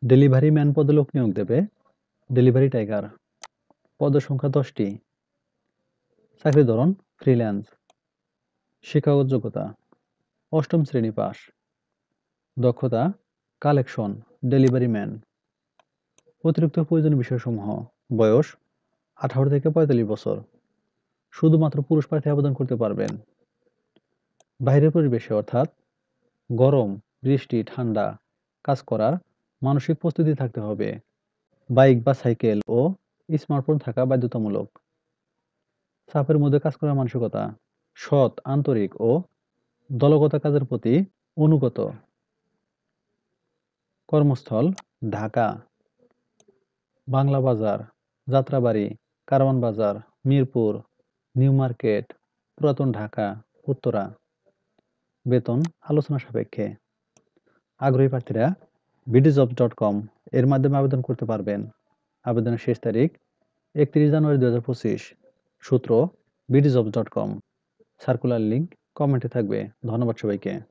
Delivery man পদে লোক নিয়োগ দেবে ডেলিভারি টাইগার। পদের সংখ্যা 10টি। চাকরির ধরন ফ্রিল্যান্স। শিক্ষাগত যোগ্যতা অষ্টম শ্রেণী পাস। দক্ষতা কালেকশন ডেলিভারি ম্যান। অতিরিক্ত প্রয়োজনীয় বিষয়সমূহ বয়স 18 থেকে 45 বছর। শুধুমাত্র পুরুষ প্রার্থী আবেদন করতে পারবেন। বাইরের পরিবেশে অর্থাৎ গরম, বৃষ্টি, ঠান্ডা কাজ করার মানসিক প্রস্তুতি থাকতে হবে। বাইক বা সাইকেল ও স্মার্টফোন থাকা বাধ্যতামূলক। চাপের মধ্যে কাজ করার মানসিকতা সৎ, আন্তরিক ও দলগত কাজের প্রতি অনুগত। কর্মস্থল ঢাকা। বাংলা বাজার, যাত্রাবাড়ি, কারওয়ান বাজার, মিরপুর, নিউ মার্কেট, পুরাতন ঢাকা, উত্তরা। বেতন আলোচনা সাপেক্ষে। আগ্রহী প্রার্থীরা bdjobs.com এর মাধ্যমে আবেদন করতে পারবেন। আবেদনের শেষ তারিখ 31 জানুয়ারি 2025। সূত্র bdjobs.com। সার্কুলার লিংক কমেন্টে থাকবে। ধন্যবাদ সবাইকে।